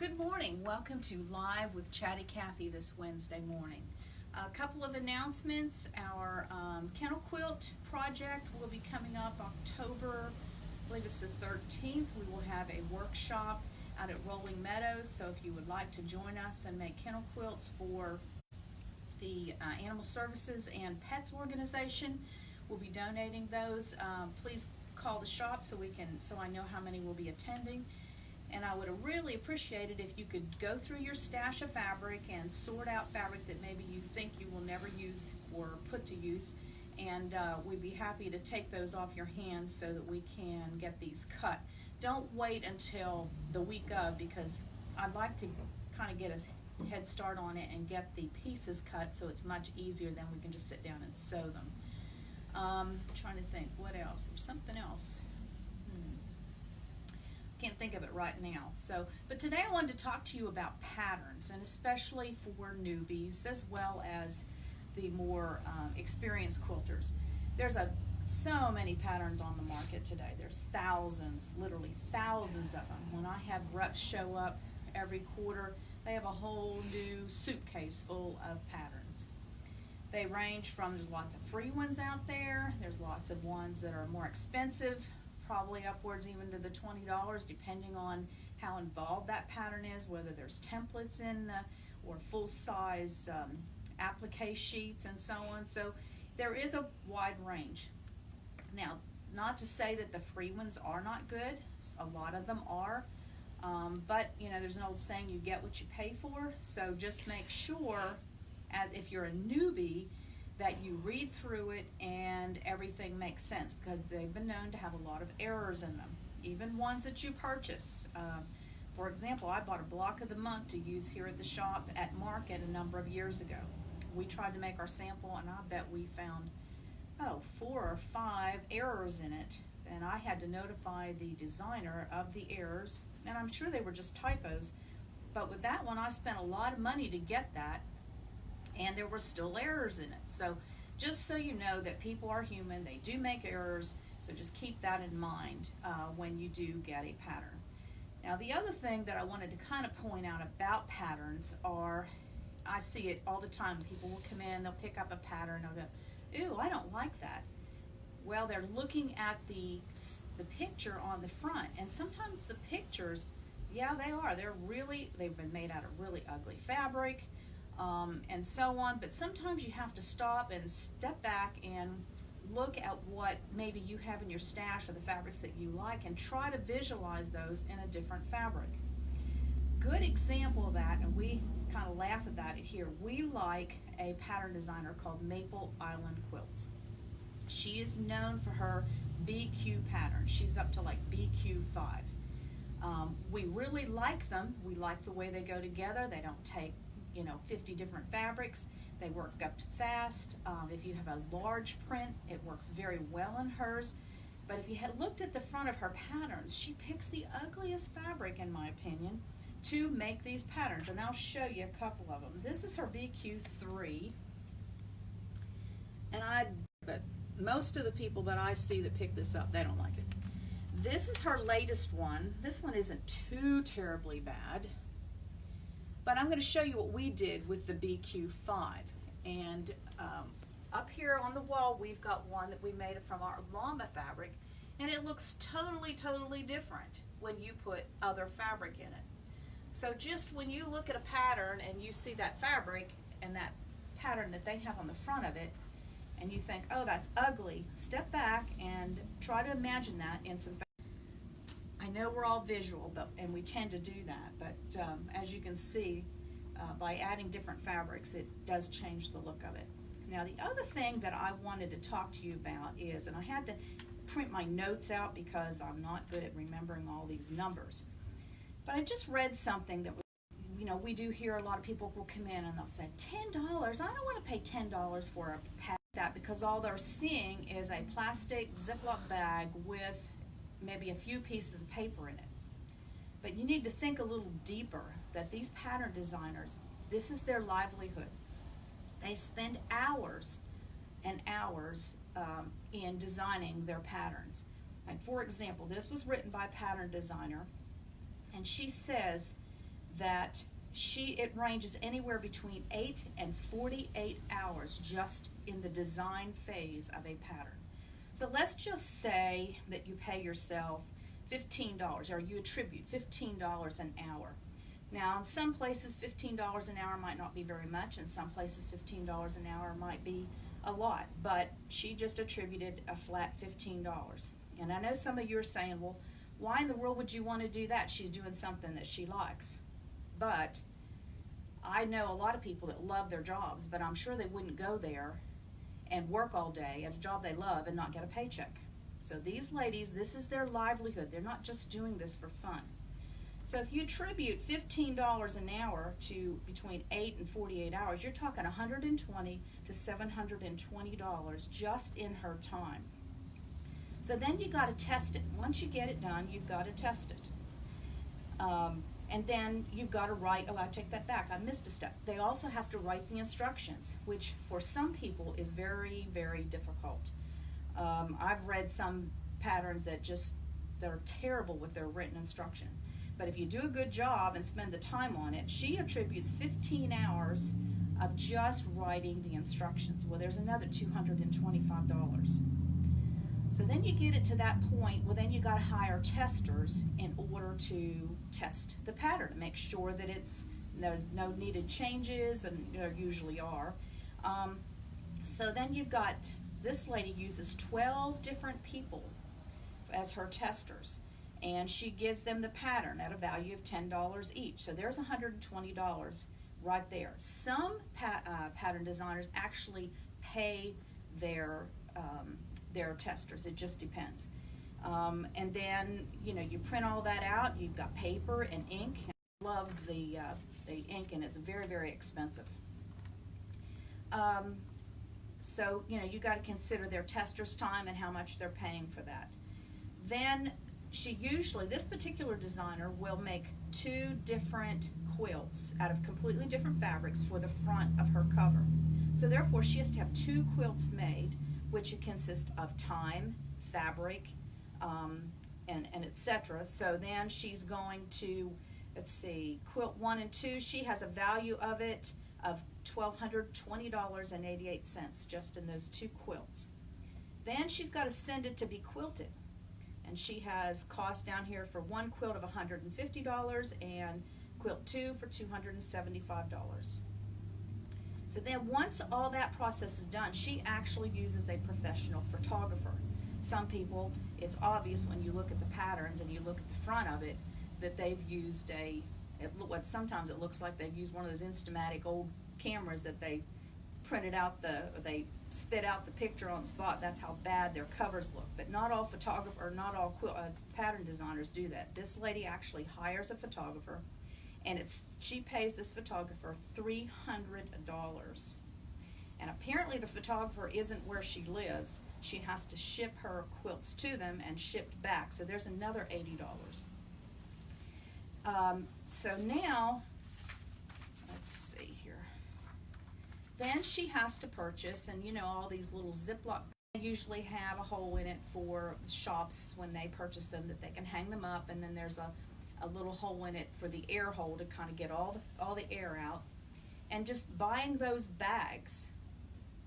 Good morning. Welcome to Live with Chatty Cathy this Wednesday morning. A couple of announcements. Our kennel quilt project will be coming up October, I believe it's the 13th. We will have a workshop out at Rolling Meadows, so if you would like to join us and make kennel quilts for the Animal Services and Pets organization, we'll be donating those. Please call the shop so I know how many will be attending. And I would have really appreciated if you could go through your stash of fabric and sort out fabric that maybe you think you will never use or put to use, and we'd be happy to take those off your hands so that we can get these cut. Don't wait until the week of, because I'd like to kind of get a head start on it and get the pieces cut so it's much easier than we can just sit down and sew them. Trying to think, what else? There's something else. Can't think of it right now. But today I wanted to talk to you about patterns, and especially for newbies as well as the more experienced quilters. There's so many patterns on the market today. There's thousands, literally thousands of them. When I have reps show up every quarter, they have a whole new suitcase full of patterns. They range from, there's lots of free ones out there, there's lots of ones that are more expensive, probably upwards even to the $20, depending on how involved that pattern is, whether there's templates in or full-size applique sheets and so on. So there is a wide range. Now, not to say that the free ones are not good. A lot of them are. But, you know, there's an old saying, you get what you pay for. So just make sure, as if you're a newbie, that you read through it and everything makes sense, because they've been known to have a lot of errors in them, even ones that you purchase. For example, I bought a block of the month to use here at the shop at market a number of years ago. We tried to make our sample, and I bet we found 4 or 5 errors in it, and I had to notify the designer of the errors, and I'm sure they were just typos, but with that one I spent a lot of money to get that, and there were still errors in it. So just so you know that people are human, they do make errors, so just keep that in mind when you do get a pattern. Now, the other thing that I wanted to kind of point out about patterns are, I see it all the time. People will come in, they'll pick up a pattern, they'll go, ooh, I don't like that. Well, they're looking at the picture on the front, and sometimes the pictures, yeah, they've been made out of really ugly fabric, and so on, but sometimes you have to stop and step back and look at what maybe you have in your stash of the fabrics that you like and try to visualize those in a different fabric. Good example of that, and we kind of laugh about it here, we like a pattern designer called Maple Island Quilts. She is known for her BQ pattern. She's up to like BQ5. We really like them. We like the way they go together. They don't take 50 different fabrics. They work up fast. If you have a large print, it works very well in hers. But if you had looked at the front of her patterns, she picks the ugliest fabric, in my opinion, to make these patterns. And I'll show you a couple of them. This is her BQ3. But most of the people that I see that pick this up, they don't like it. This is her latest one. This one isn't too terribly bad. But I'm going to show you what we did with the BQ5. And up here on the wall, we've got one that we made from our llama fabric, and it looks totally, totally different when you put other fabric in it. So just when you look at a pattern and you see that fabric and that pattern that they have on the front of it, and you think, oh, that's ugly, step back and try to imagine that in some fabric. I know we're all visual, and we tend to do that, but as you can see, by adding different fabrics, it does change the look of it. Now, the other thing that I wanted to talk to you about is, and I had to print my notes out because I'm not good at remembering all these numbers, but I just read something that, we do hear a lot of people will come in and they'll say, $10, I don't want to pay $10 for a pattern like that, because all they're seeing is a plastic Ziploc bag with maybe a few pieces of paper in it. But you need to think a little deeper, that these pattern designers, this is their livelihood. They spend hours and hours in designing their patterns. Like, for example, this was written by a pattern designer, and she says that it ranges anywhere between 8 and 48 hours just in the design phase of a pattern. So let's just say that you pay yourself $15, or you attribute $15 an hour. Now, in some places, $15 an hour might not be very much. In some places, $15 an hour might be a lot. But she just attributed a flat $15. And I know some of you are saying, well, why in the world would you want to do that? She's doing something that she likes. But I know a lot of people that love their jobs, but I'm sure they wouldn't go there and work all day at a job they love and not get a paycheck. So these ladies, this is their livelihood. They're not just doing this for fun. So if you attribute $15 an hour to between 8 and 48 hours, you're talking $120 to $720 just in her time. So then you got to test it. Once you get it done, you've got to test it. And then you've got to write, oh, I take that back, I missed a step. They also have to write the instructions, which for some people is very, very difficult. I've read some patterns that they're terrible with their written instruction. But if you do a good job and spend the time on it, she attributes 15 hours of just writing the instructions. Well, there's another $225. So then you get it to that point, well, then you got to hire testers in order to test the pattern and make sure that there's no needed changes, and there usually are. So then you've got, this lady uses 12 different people as her testers, and she gives them the pattern at a value of $10 each. So there's $120 right there. Some pattern designers actually pay their testers. It just depends. And then, you print all that out. You've got paper and ink. Loves the ink, and it's very, very expensive. So, you got to consider their testers' time and how much they're paying for that. Then this particular designer will make 2 different quilts out of completely different fabrics for the front of her cover. So therefore, she has to have 2 quilts made, which consist of time, fabric, and etc. So then she's going to, let's see, quilt 1 and 2, she has a value of it of $1,220.88 just in those 2 quilts. Then she's got to send it to be quilted. And she has cost down here for 1 quilt of $150 and quilt 2 for $275. So then once all that process is done, she actually uses a professional photographer. Some people, it's obvious when you look at the patterns and you look at the front of it that they've used sometimes it looks like they've used one of those Instamatic old cameras that they printed out they spit out the picture on the spot. That's how bad their covers look. But not all pattern designers do that. This lady actually hires a photographer, and she pays this photographer $300. And apparently the photographer isn't where she lives. She has to ship her quilts to them and shipped back. So there's another $80. So now, let's see here. Then she has to purchase, and all these little Ziploc, they usually have a hole in it for shops when they purchase them that they can hang them up, and then there's a little hole in it for the air hole to kind of get all the air out. And just buying those bags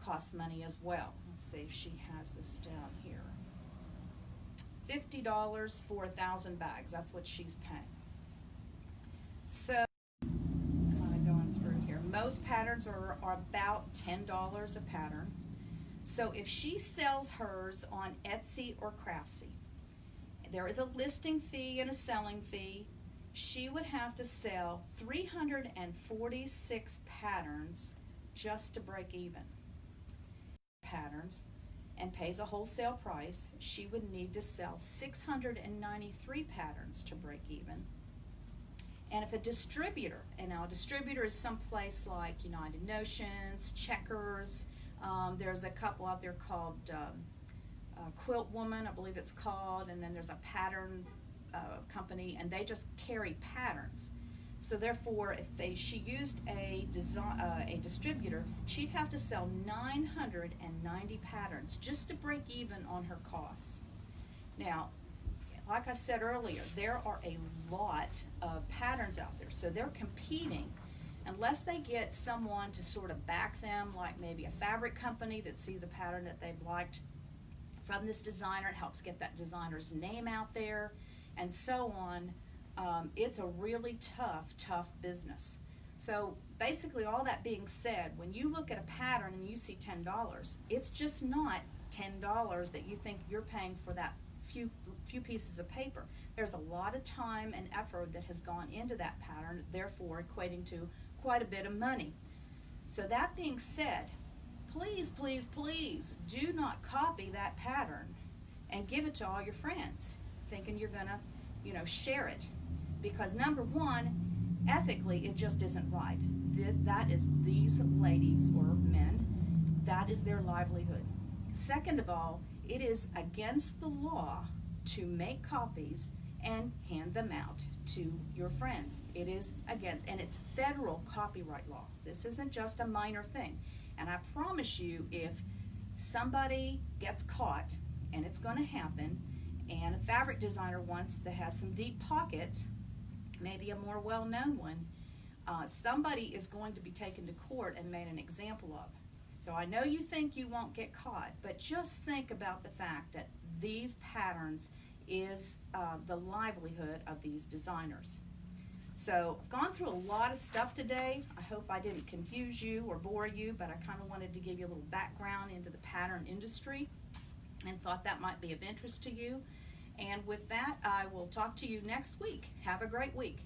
costs money as well. Let's see if she has this down here. $50 for 1,000 bags. That's what she's paying. So, kind of going through here. Most patterns are about $10 a pattern. So if she sells hers on Etsy or Craftsy, there is a listing fee and a selling fee. She would have to sell 346 patterns just to break even. Patterns, and pays a wholesale price. She would need to sell 693 patterns to break even. And if a distributor, and now a distributor is someplace like United Notions, Checkers, there's a couple out there called Quilt Woman, I believe it's called, and then there's a pattern company, and they just carry patterns. So therefore, if she used a distributor, she'd have to sell 990 patterns just to break even on her costs. Now, like I said earlier, there are a lot of patterns out there. So they're competing unless they get someone to sort of back them, like maybe a fabric company that sees a pattern that they've liked from this designer. It helps get that designer's name out there and so on. It's a really tough business. So basically, all that being said, when you look at a pattern and you see $10, it's just not $10 that you think you're paying for that few pieces of paper. There's a lot of time and effort that has gone into that pattern, therefore equating to quite a bit of money. So that being said, please do not copy that pattern and give it to all your friends thinking you're gonna, share it. Because number one, ethically, it just isn't right. That is these ladies or men, that is their livelihood. Second of all, it is against the law to make copies and hand them out to your friends. It is against, and it's federal copyright law. This isn't just a minor thing. And I promise you, if somebody gets caught, and it's going to happen, and a fabric designer once that has some deep pockets, maybe a more well-known one, somebody is going to be taken to court and made an example of. So I know you think you won't get caught, but just think about the fact that these patterns is the livelihood of these designers. So I've gone through a lot of stuff today. I hope I didn't confuse you or bore you, but I kind of wanted to give you a little background into the pattern industry and thought that might be of interest to you. And with that, I will talk to you next week. Have a great week.